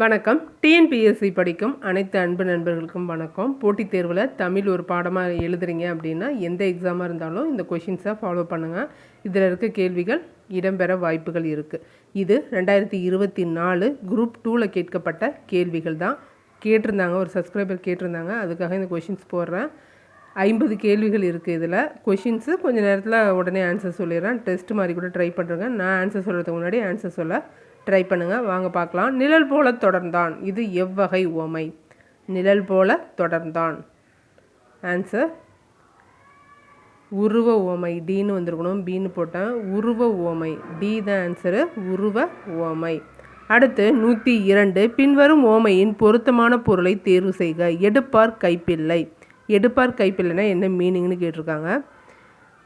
வணக்கம். டிஎன்பிஎஸ்சி படிக்கும் அனைத்து அன்பு நண்பர்களுக்கும் வணக்கம். போட்டித் தேர்வில் தமிழ் ஒரு பாடமாக எழுதுறீங்க அப்படின்னா எந்த எக்ஸாமாக இருந்தாலும் இந்த கொஷின்ஸை ஃபாலோ பண்ணுங்கள். இதில் இருக்க கேள்விகள் இடம்பெற வாய்ப்புகள் இருக்குது. இது 2024 குரூப் 2ல் கேட்கப்பட்ட கேள்விகள் தான். கேட்டிருந்தாங்க, ஒரு சப்ஸ்கிரைபர் கேட்டிருந்தாங்க, அதுக்காக இந்த கொஷின்ஸ் போடுறேன். 50 கேள்விகள் இருக்குது. இதில் கொஷின்ஸு கொஞ்சம் நேரத்தில் உடனே ஆன்சர் சொல்லிடுறேன். டெஸ்ட் மாதிரி கூட ட்ரை பண்ணுறேங்க. நான் ஆன்சர் சொல்கிறதுக்கு முன்னாடி ஆன்சர் சொல்ல ட்ரை பண்ணுங்கள். வாங்க பார்க்கலாம். நிழல் போல தொடர்ந்தான், இது எவ்வகை உவமை? நிழல் போல தொடர்ந்தான். ஆன்சர் உருவ உவமை. டின்னு வந்திருக்கணும், பின்னு போட்டேன். உருவ உவமை, டி தான் ஆன்சரு, உருவ உவமை. அடுத்து 102. பின்வரும் உவமையின் பொருத்தமான பொருளை தேர்வு செய்க. எடுப்பார் கைப்பிள்ளை. எடுப்பார் கைப்பிள்ளைனா என்ன மீனிங்னு கேட்டிருக்காங்க.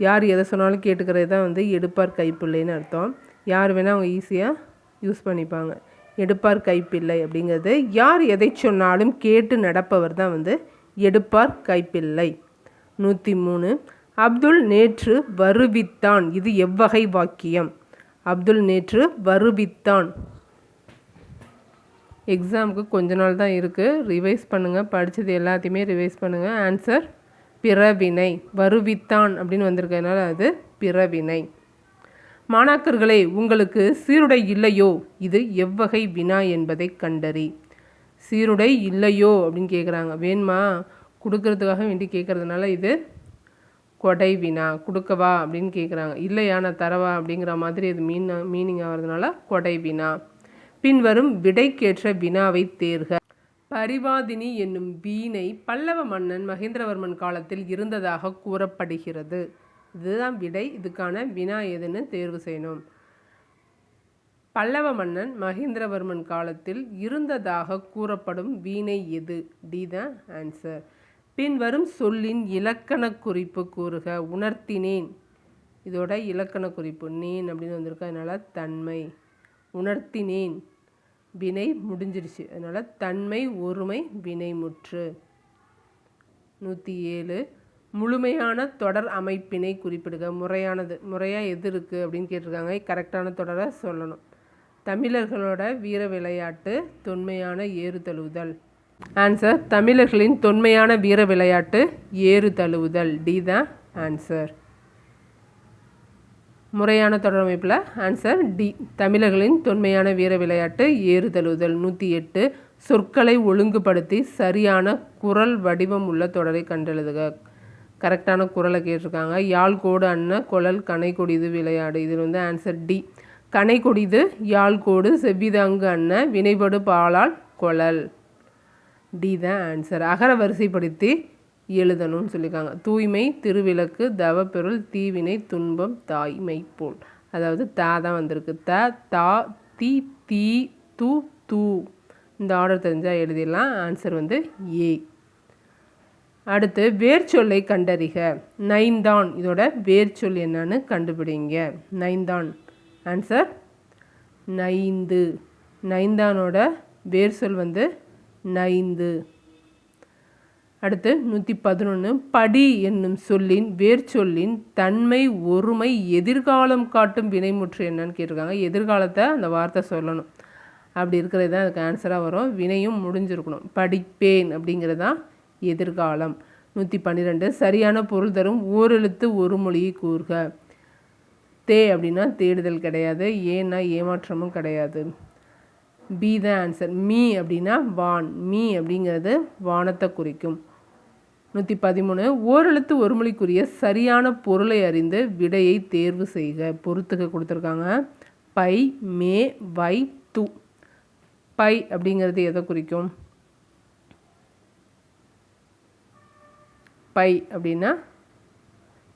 யார் எதை சொன்னாலும் கேட்டுக்கிறது தான் எடுப்பார் கைப்பிள்ளைன்னு அர்த்தம். யார் வேணால் அவங்க ஈஸியாக யூஸ் பண்ணிப்பாங்க. எடுப்பார் கைப்பிள்ளை அப்படிங்கிறது யார் எதை சொன்னாலும் கேட்டு நடப்பவர் தான் எடுப்பார் கைப்பிள்ளை. 103. அப்துல் நேற்று வருவித்தான், இது எவ்வகை வாக்கியம்? அப்துல் நேற்று வருவித்தான். எக்ஸாமுக்கு கொஞ்ச நாள் தான் இருக்குது, ரிவைஸ் பண்ணுங்கள். படித்தது எல்லாத்தையுமே ரிவைஸ் பண்ணுங்கள். ஆன்சர் பிறவினை. வருவித்தான் அப்படின்னு வந்திருக்கிறதுனால அது பிறவினை. மாணாக்கர்களே, உங்களுக்கு சீருடை இல்லையோ, இது எவ்வகை வினா என்பதை கண்டறி. சீருடை இல்லையோ அப்படின்னு கேட்குறாங்க. வேணுமா கொடுக்கறதுக்காக வேண்டி கேட்குறதுனால இது கொடை வினா. கொடுக்கவா அப்படின்னு கேட்குறாங்க. இல்லையா நான் தரவா அப்படிங்கிற மாதிரி இது மீனிங் ஆகிறதுனால கொடை வினா. பின்வரும் விடைக்கேற்ற வினாவை தேர்க. பரிவாதினி என்னும் வீணை பல்லவ மன்னன் மகேந்திரவர்மன் காலத்தில் இருந்ததாக கூறப்படுகிறது. இதுதான் விடை. இதுக்கான வினா எதுன்னு தேர்வு செய்யணும். பல்லவ மன்னன் மகேந்திரவர்மன் காலத்தில் இருந்ததாக கூறப்படும் வீணை எது? டி தான் ஆன்சர். பின்வரும் சொல்லின் இலக்கண குறிப்பு கூறுக. உணர்த்தினேன், இதோட இலக்கண குறிப்பு நேன் அப்படின்னு வந்திருக்கு, அதனால் தன்மை. உணர்த்தினேன், வினை முடிஞ்சிருச்சு, அதனால் தன்மை ஒருமை வினைமுற்று. 107. முழுமையான தொடர் அமைப்பினை குறிப்பிடுக. முறையாக எது இருக்குது அப்படின்னு கேட்டிருக்காங்க. கரெக்டான தொடரை சொல்லணும். தமிழர்களோட வீர விளையாட்டு தொன்மையான ஏறு தழுவுதல். ஆன்சர் தமிழர்களின் தொன்மையான வீர விளையாட்டு ஏறு தழுவுதல். டி தான் ஆன்சர். முறையான தொடர் அமைப்பில் ஆன்சர் டி. தமிழர்களின் தொன்மையான வீர விளையாட்டு ஏறு தழுவுதல். 108. சொற்களை ஒழுங்குபடுத்தி சரியான குரல் வடிவம் உள்ள தொடரை கண்டெழுதுக. கரெக்டான குரலை கேட்டிருக்காங்க. யாழ் கோடு அன்ன கொழல் கனை கொடிது விளையாடு. இதில் ஆன்சர் டி. கனை கொடிது யாழ் கோடு செவ்விதாங்கு அன்ன வினைபடு பாலால் கொழல். டி தான் ஆன்சர். அகர வரிசைப்படுத்தி எழுதணும்னு சொல்லியிருக்காங்க. தூய்மை, திருவிளக்கு, தவப்பொருள், தீவினை, துன்பம், தாய்மை போல். அதாவது தா தான் வந்திருக்கு. த, தா, தி, தீ, து, தூ. இந்த ஆர்டர் தெரிஞ்சால் எழுதிடலாம். Answer A. அடுத்து வேர்ச்சொல்லை கண்டறிக. நைந்தான், இதோட வேர்ச்சொல் என்னன்னு கண்டுபிடிங்க. நைந்தான். ஆன்சர் நைந்து. நைந்தானோட வேர்ச்சொல் நைந்து. அடுத்து 111. படி என்னும் சொல்லின் வேர்ச்சொல்லின் தன்மை ஒருமை எதிர்காலம் காட்டும் வினைமுற்று என்னன்னு கேட்டிருக்காங்க. எதிர்காலத்தை அந்த வார்த்தை சொல்லணும். அப்படி இருக்கிறது தான் அதுக்கு ஆன்சராக வரும். வினையும் முடிஞ்சிருக்கணும். படிப்பேன் அப்படிங்கிறது தான் எதிர்காலம். 112. சரியான பொருள் தரும் ஓரெழுத்து ஒரு மொழியை கூறுக. தே அப்படின்னா தேடுதல் கிடையாது, ஏன்னா ஏமாற்றமும் கிடையாது. பி தான் ஆன்சர். மீ அப்படின்னா வான். மீ அப்படிங்கிறது வானத்தை குறிக்கும். 113. ஓரெழுத்து ஒரு மொழிக்குரிய சரியான பொருளை அறிந்து விடையை தேர்வு செய்க. பொறுத்துக்க கொடுத்துருக்காங்க. பை, மே, வை, து. பை அப்படிங்கிறது எதை குறிக்கும்? பை அப்படின்னா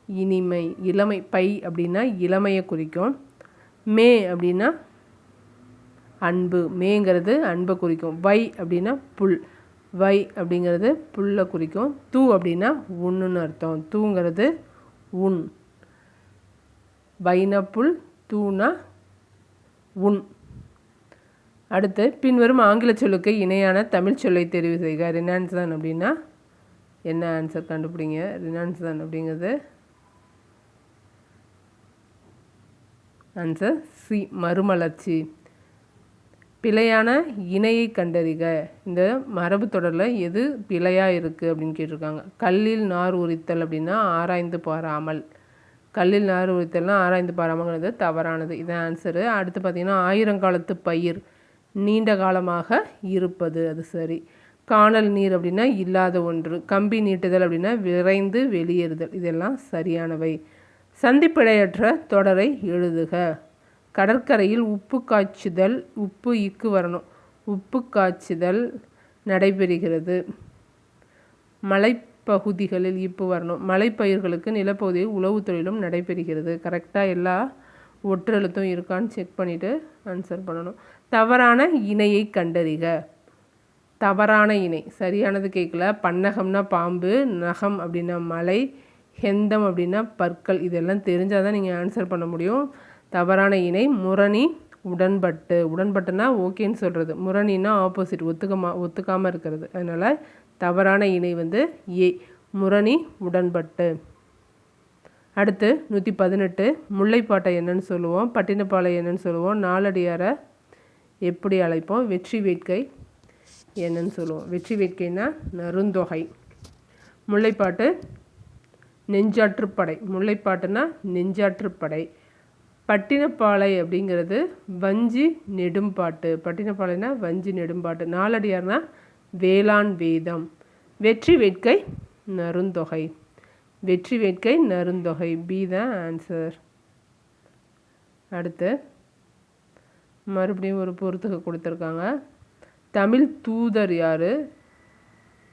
இனிமை, இளமை. பை அப்படின்னா இளமையை குறிக்கும். மே அப்படின்னா அன்பு. மேங்கிறது அன்பை குறிக்கும். வை அப்படின்னா புல். வை அப்படிங்கிறது புல்லை குறிக்கும். தூ அப்படின்னா உண்ணுன்னு அர்த்தம். தூங்கிறது உண். வைனா புல், தூனா உண். அடுத்து பின்வரும் ஆங்கில சொல்லுக்கு இணையான தமிழ் சொல்லை தெரிவு செய்க. ரினான்சன் அப்படின்னா என்ன? ஆன்சர் கண்டுபிடிங்க. ரினான்சன் அப்படிங்கிறது ஆன்சர் சி, மறுமலர்ச்சி. பிழையான இணையை கண்டறிக. இந்த மரபு தொடரில் எது பிழையாக இருக்குது அப்படின்னு கேட்டிருக்காங்க. கல்லில் நார் உரித்தல் அப்படின்னா ஆராய்ந்து பாராமல். கல்லில் நார் உரித்தல்னால் ஆராய்ந்து பாராமங்கிறது தவறானது. இதான் ஆன்சரு. அடுத்து பார்த்திங்கன்னா ஆயிரங்காலத்து பயிர் நீண்ட காலமாக இருப்பது, அது சரி. காணல் நீர் அப்படின்னா இல்லாத ஒன்று. கம்பி நீட்டுதல் அப்படின்னா விரைந்து வெளியேறுதல், இதெல்லாம் சரியானவை. சந்திப்பிழையற்ற தொடரை எழுதுக. கடற்கரையில் உப்பு காய்ச்சுதல், உப்பு இக்கு வரணும், உப்பு காய்ச்சுதல் நடைபெறுகிறது. மலைப்பகுதிகளில் இப்பு வரணும். மலைப்பயிர்களுக்கு நிலப்பகுதியில் உழவு தொழிலும் நடைபெறுகிறது. கரெக்டாக எல்லா ஒற்றெழுத்தும் இருக்கான்னு செக் பண்ணிவிட்டு ஆன்சர் பண்ணணும். தவறான இணையை கண்டறிக. தவறான இணை சரியானது கேட்கல. பன்னகம்னா பாம்பு, நகம் அப்படின்னா மலை, ஹெந்தம் அப்படின்னா பற்கள். இதெல்லாம் தெரிஞ்சால் தான் நீங்கள் ஆன்சர் பண்ண முடியும். தவறான இணை முரணி உடன்பட்டு. உடன்பட்டுனா ஓகேன்னு சொல்கிறது, முரணின்னா ஆப்போசிட், ஒத்துக்காமல் இருக்கிறது. அதனால் தவறான இணை வந்து ஏ, முரணி உடன்பட்டு. அடுத்து 118 முல்லைப்பாட்டை என்னன்னு சொல்லுவோம், பட்டினப்பாலை என்னன்னு சொல்லுவோம், நாலடியாரை எப்படி அழைப்போம், வெற்றி வேட்கை என்னன்னு சொல்லுவோம். வெற்றி வேட்கைன்னா நருந்தொகை. முல்லைப்பாட்டு நெஞ்சாற்றுப்படை. முல்லைப்பாட்டுனா நெஞ்சாற்றுப்படை. பட்டினப்பாலை அப்படிங்கிறது வஞ்சி நெடும்பாட்டு. பட்டினப்பாலைனா வஞ்சி நெடும்பாட்டு. நாலடியார்னா வேளாண் வேதம். வெற்றி வேட்கை நருந்தொகை. வெற்றி வேட்கை நருந்தொகை, பி தான் ஆன்சர். அடுத்து மறுபடியும் ஒரு பொறுத்துக்கு கொடுத்துருக்காங்க. தமிழ் தூதர் யார்?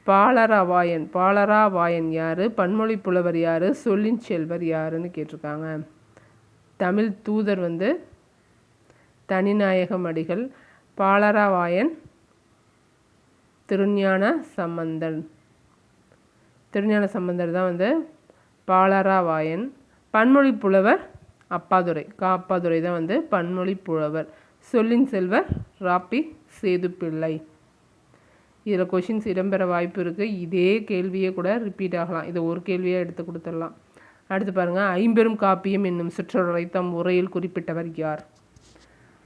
பாலராவாயன். பாலராவாயன் யார்? பன்மொழி புலவர் யார்? சொல்லின் செல்வர் யாருன்னு கேட்டிருக்காங்க. தமிழ் தூதர் வந்து தனிநாயகம் அடிகள். பாலராவாயன் திருஞான சம்பந்தன். திருஞான சம்பந்தர் தான் வந்து பாலராவாயன். பன்மொழி புலவர் அப்பாதுரை. அப்பாதுரை தான் வந்து பன்மொழி புலவர். சொல்லின் செல்வர் ராப்பி சேதுப்பிள்ளை. இதில் கொஷின்ஸ் இடம்பெற வாய்ப்பு இருக்குது. இதே கேள்வியே கூட ரிப்பீட் ஆகலாம். இதை ஒரு கேள்வியாக எடுத்து கொடுத்துடலாம். அடுத்து பாருங்கள், ஐம்பெரும் காப்பியம் என்னும் சிற்றொடரை தம் உரையில் குறிப்பிட்டவர் யார்?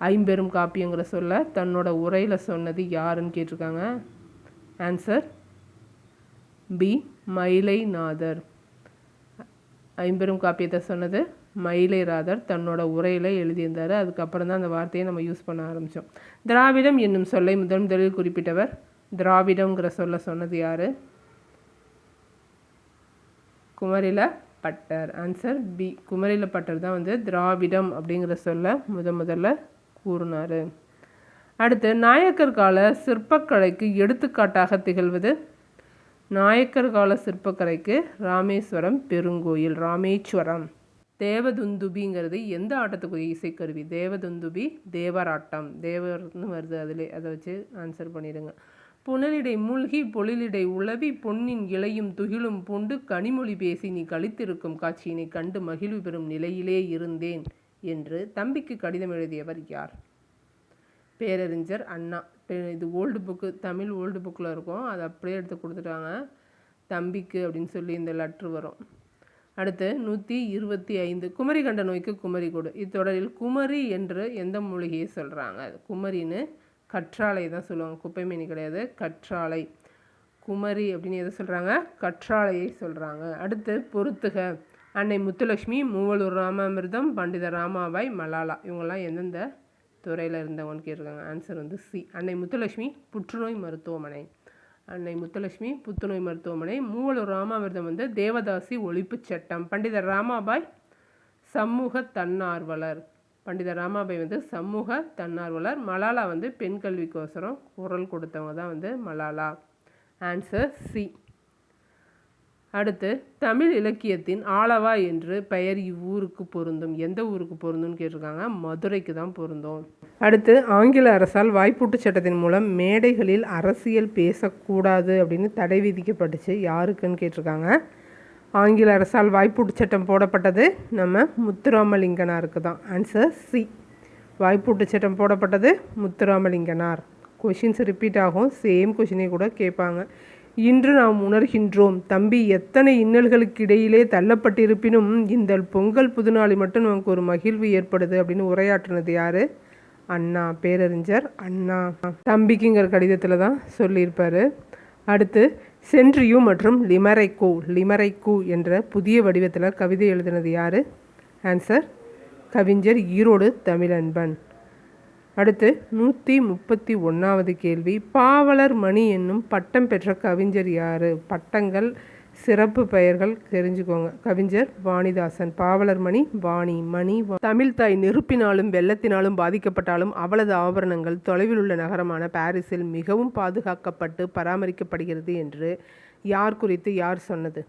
ஐம்பெரும் காப்பியங்கிற சொல்ல தன்னோட உரையில் சொன்னது யாருன்னு கேட்டிருக்காங்க. Answer B, Mayilainathar. ஐம்பெரும் காப்பியத்தை சொன்னது மயிலைநாதர் தன்னோட உரையில் எழுதியிருந்தார். அதுக்கப்புறம் தான் அந்த வார்த்தையை நம்ம யூஸ் பண்ண ஆரம்பித்தோம். திராவிடம் என்னும் சொல்லை முதலில் குறிப்பிட்டவர்? திராவிடங்கிற சொல்ல சொன்னது யார்? குமரில பட்டர். ஆன்சர் பி, குமரில பட்டர் தான் வந்து திராவிடம் அப்படிங்கிற சொல்ல முதல்ல கூறினார். அடுத்து நாயக்கர் கால சிற்பக்கலைக்கு எடுத்துக்காட்டாக திகழ்வது? நாயக்கர் கால சிற்பக்கலைக்கு ராமேஸ்வரம் பெருங்கோயில். ராமேஸ்வரம். தேவதுந்துபிங்கிறது எந்த ஆட்டத்துக்குரிய இசைக்கருவி? தேவதுந்துபி தேவராட்டம். தேவர்னு வருது அதிலே, அதை வச்சு ஆன்சர் பண்ணிடுங்க. புனலிடை மூழ்கி பொழிலிடை உளவி பொன்னின் இலையும் துகிலும் பூண்டு கனிமொழி பேசி நீ கழித்திருக்கும் காட்சியினை கண்டு மகிழ்வு பெறும் நிலையிலே இருந்தேன் என்று தம்பிக்கு கடிதம் எழுதியவர் யார்? பேரறிஞர் அண்ணா. இது ஓல்டு புக்கு, தமிழ் ஓல்டு புக்கில் இருக்கும், அதை அப்படியே எடுத்து கொடுத்துட்டாங்க. தம்பிக்கு அப்படின்னு சொல்லி இந்த லெட்ரு வரும். அடுத்து 125 குமரி கண்ட நோய்க்கு குமரி கொடு. இத்தொடரில் குமரி என்று எந்த மூலிகையை சொல்கிறாங்க? குமரின்னு கற்றாழை தான் சொல்லுவாங்க, குப்பைமேனி கிடையாது, கற்றாழை. குமரி அப்படின்னு எதை சொல்கிறாங்க? கற்றாழையை சொல்கிறாங்க. அடுத்து பொறுத்துக. அன்னை முத்துலட்சுமி, மூவலூர் ராமாமிர்தம், பண்டித ராமாபாய், மலாலா. இவங்கெல்லாம் எந்தெந்த துறையில் இருந்தவங்கன்னு கேட்டிருக்காங்க. ஆன்சர் வந்து சி, அன்னை முத்துலட்சுமி புற்றுநோய் மருத்துவமனை. அன்னை முத்துலட்சுமி புற்றுநோய் மருத்துவமனை. மூவலூர் ராமாமிர்தம் வந்து தேவதாசி ஒழிப்பு சட்டம். பண்டிதர் ராமாபாய் சமூக தன்னார்வலர். பண்டிதர் ராமாபாய் வந்து சமூக தன்னார்வலர். மலாலா வந்து பெண் கல்விக்கோசரம் குரல் கொடுத்தவங்க தான் வந்து மலாலா. Answer C. அடுத்து தமிழ் இலக்கியத்தின் ஆலவா என்று பெயர் இவ்வூருக்கு பொருந்தும். எந்த ஊருக்கு பொருந்தும்னு கேட்டிருக்காங்க. மதுரைக்கு தான் பொருந்தும். அடுத்து ஆங்கில அரசால் வாய்ப்பூட்டு சட்டத்தின் மூலம் மேடைகளில் அரசியல் பேசக்கூடாது அப்படின்னு தடை விதிக்கப்பட்டுச்சு. யாருக்குன்னு கேட்டிருக்காங்க. ஆங்கில அரசால் வாய்ப்பூட்டு சட்டம் போடப்பட்டது நம்ம முத்துராமலிங்கனாருக்கு தான். ஆன்சர் சி, வாய்ப்பூட்டு சட்டம் போடப்பட்டது முத்துராமலிங்கனார். கொஷின்ஸ் ரிப்பீட் ஆகும், சேம் கொஷினை கூட கேட்பாங்க. இன்று நாம் உணர்கின்றோம் தம்பி எத்தனை இன்னல்களுக்கு இடையிலே தள்ளப்பட்டிருப்பினும் இந்த பொங்கல் புதுநாளை மட்டும் நமக்கு ஒரு மகிழ்வு ஏற்படுது அப்படின்னு உரையாற்றினது யார்? அண்ணா, பேரறிஞர் அண்ணா. தம்பிக்குங்கிற கடிதத்தில் தான் சொல்லியிருப்பார். அடுத்து சென்ட்ரியூ மற்றும் லிமரைக்கு என்ற புதிய வடிவத்தில் கவிதை எழுதினது யார்? ஆன்சர் கவிஞர் ஈரோடு தமிழன்பன். அடுத்து 131வது கேள்வி, பாவலர் மணி என்னும் பட்டம் பெற்ற கவிஞர் யார்? பட்டங்கள் சிறப்பு பெயர்கள் தெரிஞ்சுக்கோங்க. கவிஞர் வாணிதாசன். பாவலர் மணி மணி. தமிழ்தாய் நெருப்பினாலும் வெள்ளத்தினாலும் பாதிக்கப்பட்டாலும் அவளது ஆபரணங்கள் தொலைவில் உள்ள நகரமான பாரிஸில் மிகவும் பாதுகாக்கப்பட்டு பராமரிக்கப்படுகிறது என்று யார் குறித்து யார் சொன்னது?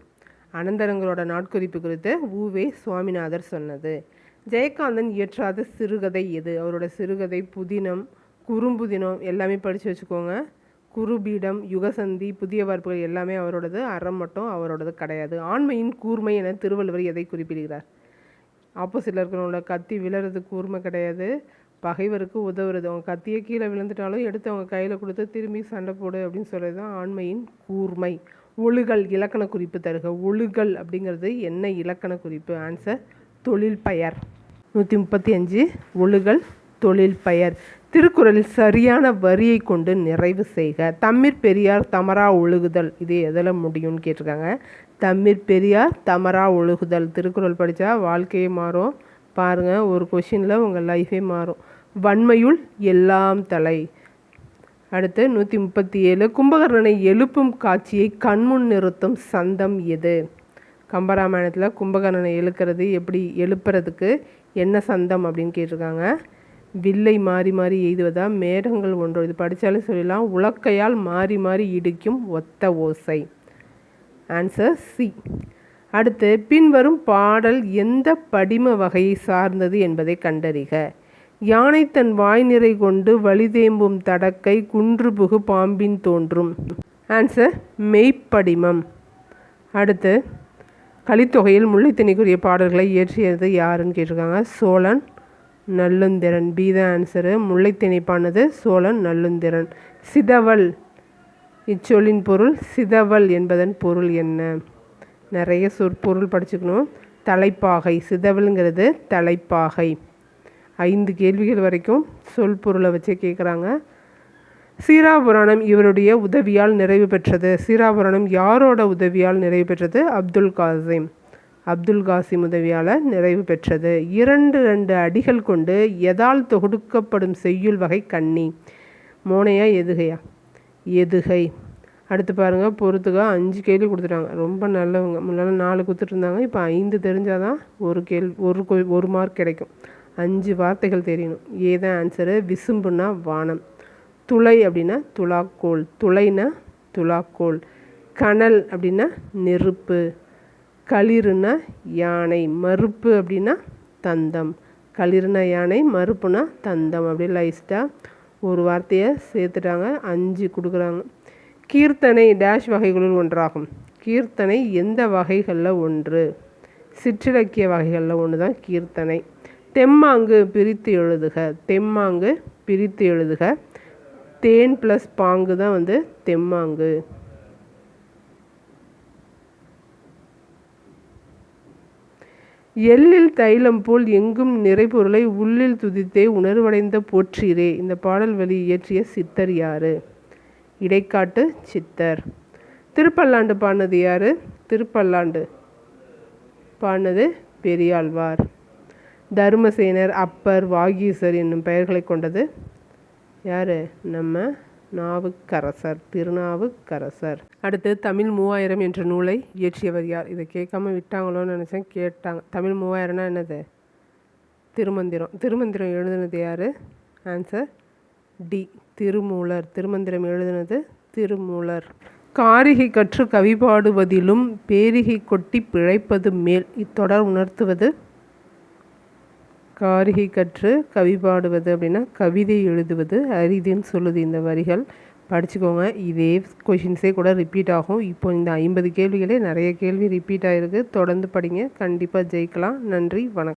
அனந்தரங்களோட நாட்குறிப்பு குறித்து உவே சுவாமிநாதர் சொன்னது. ஜெயகாந்தன் இயற்றாத சிறுகதை எது? அவரோட சிறுகதை புதினம், குறும்புதினம் எல்லாமே படித்து வச்சுக்கோங்க. குருபீடம், யுகசந்தி, புதிய வார்ப்புகள் எல்லாமே அவரோடது. அறம் மட்டும் அவரோடது கிடையாது. ஆண்மையின் கூர்மை என திருவள்ளுவர் எதை குறிப்பிடுகிறார்? ஆப்போசிட்டில் இருக்கிறவங்களோட கத்தி விழுறது கூர்மை கிடையாது, பகைவருக்கு உதவுறது. அவங்க கத்தியை கீழே விழுந்துட்டாலும் எடுத்து அவங்க கையில் கொடுத்து திரும்பி சண்டை போடு அப்படின்னு சொல்கிறது தான் ஆண்மையின் கூர்மை. ஒழுகல் இலக்கண குறிப்பு தருக. ஒழுகல் அப்படிங்கிறது என்ன இலக்கண குறிப்பு? ஆன்சர் தொழில் பெயர். 135 ஒழுகல் தொழில் பெயர். திருக்குறளில் சரியான வரியை கொண்டு நிறைவு செய்க. தம்மிற் பெரியார் தமரா ஒழுகுதல். இது எதில் முடியும்னு கேட்டிருக்காங்க. தம்மிற் பெரியார் தமரா ஒழுகுதல். திருக்குறள் படித்தா வாழ்க்கையே மாறும். பாருங்கள், ஒரு கொஷினில் உங்கள் லைஃபே மாறும். வன்மையுள் எல்லாம் தலை. அடுத்து 137 கும்பகர்ணனை எழுப்பும் காட்சியை கண்முன் நிறுத்தும் சந்தம் எது? கம்பராமாயணத்தில் கும்பகர்ணனை எழுப்புறதுக்கு என்ன சந்தம் அப்படின்னு கேட்டிருக்காங்க. வில்லை மாறி மாறி எய்துவதா, மேகங்கள் ஒன்று. இது படித்தாலே சொல்லலாம். உலக்கையால் மாறி மாறி இடிக்கும் ஒத்த ஓசை. Answer C. அடுத்து பின்வரும் பாடல் எந்த படிம வகையை சார்ந்தது என்பதை கண்டறிக. யானை தன் வாய் நிறை கொண்டு வலிதேம்பும் தடக்கை குன்றுபுகு பாம்பின் தோன்றும். ஆன்சர் மெய்ப்படிமம். அடுத்து கலித்தொகையில் முல்லைத்திணைக்குரிய பாடல்களை இயற்றியது யாருன்னு கேட்டிருக்காங்க. சோழன் நல்லுந்திரன். பி தான் ஆன்சரு. முல்லைத்திணைப்பானது சோழன் நல்லுந்திரன். சிதவல், இச்சொல்லின் பொருள். சிதவல் என்பதன் பொருள் என்ன? நிறைய சொற்பொருள் படிச்சுக்கணும். தலைப்பாகை. சிதவல்ங்கிறது தலைப்பாகை. 5 கேள்விகள் வரைக்கும் சொல் பொருளை வச்சே கேட்குறாங்க. சீராபுராணம் இவருடைய உதவியால் நிறைவு பெற்றது. சீராபுராணம் யாரோட உதவியால் நிறைவு பெற்றது? அப்துல் காசிம் உதவியால் நிறைவு பெற்றது. 2 அடிகள் கொண்டு எதால் தொகுக்கப்படும் செய்யுள் வகை கண்ணி? மோனையா எதுகையா? எதுகை. அடுத்து பாருங்கள், பொறுத்துக்க 5 கேள்வி கொடுத்துட்டாங்க. ரொம்ப நல்லவங்க. முன்னால் 4 கொடுத்துட்டு இருந்தாங்க, இப்போ 5 தெரிஞ்சாதான் ஒரு மார்க் கிடைக்கும். 5 வார்த்தைகள் தெரியணும். ஏதான் ஆன்சரு. விசும்புனா வானம், துளை அப்படின்னா துலாக்கோல், துளைனா துலாக்கோல், கனல் அப்படின்னா நெருப்பு, களிறுனா யானை, மறுப்பு அப்படின்னா தந்தம். களிறுனா யானை, மறுப்புனா தந்தம். அப்படி லைஸ்ட்டாக ஒரு வார்த்தையை சேர்த்துட்டாங்க. 5 கொடுக்குறாங்க. கீர்த்தனை டேஷ் வகைகளுள் ஒன்றாகும். கீர்த்தனை எந்த வகைகளில் ஒன்று? சிற்றிலக்கிய வகைகளில் ஒன்று தான் கீர்த்தனை. தெம்மாங்கு பிரித்து எழுதுக. தெம்மாங்கு பிரித்து எழுதுக. தேன் ப்ளஸ் பாங்கு தான் தெம்மாங்கு. எள்ளில் தைலம் போல் எங்கும் நிறைபொருளை உள்ளில் துதித்தே உணர்வடைந்த போற்றீரே. இந்த பாடல் வழி இயற்றிய சித்தர் யாரு? இடைக்காட்டு சித்தர். திருப்பல்லாண்டு பாடினது யாரு? திருப்பல்லாண்டு பாடினது பெரியாழ்வார். தர்மசேனர், அப்பர், வாகீசர் என்னும் பெயர்களை கொண்டது யார்? நம்ம நாவுக்கரசர், திருநாவுக்கரசர். அடுத்து தமிழ் 3000 என்ற நூலை இயற்றியவர் யார்? இதை கேட்காம விட்டாங்களோன்னு நினச்சேன், கேட்டாங்க. தமிழ் 3000னா என்னது? திருமந்திரம். திருமந்திரம் எழுதுனது யார்? Answer D, Thirumoolar. திருமந்திரம் எழுதுனது திருமூலர். காரிகை கற்று கவி பாடுவதிலும் பேரிகை கொட்டி பிழைப்பது மேல். இத்தொடர் உணர்த்துவது? காரிகை கற்று கவி பாடுவது அப்படின்னா கவிதை எழுதுவது அரிதுன்னு சொல்லுது இந்த வரிகள். படிச்சுக்கோங்க. இதே கொஷின்ஸே கூட ரிப்பீட் ஆகும். இப்போ இந்த 50 கேள்விகளே நிறைய கேள்வி ரிப்பீட் ஆகிருக்கு. தொடர்ந்து படிங்க, கண்டிப்பாக ஜெயிக்கலாம். நன்றி, வணக்கம்.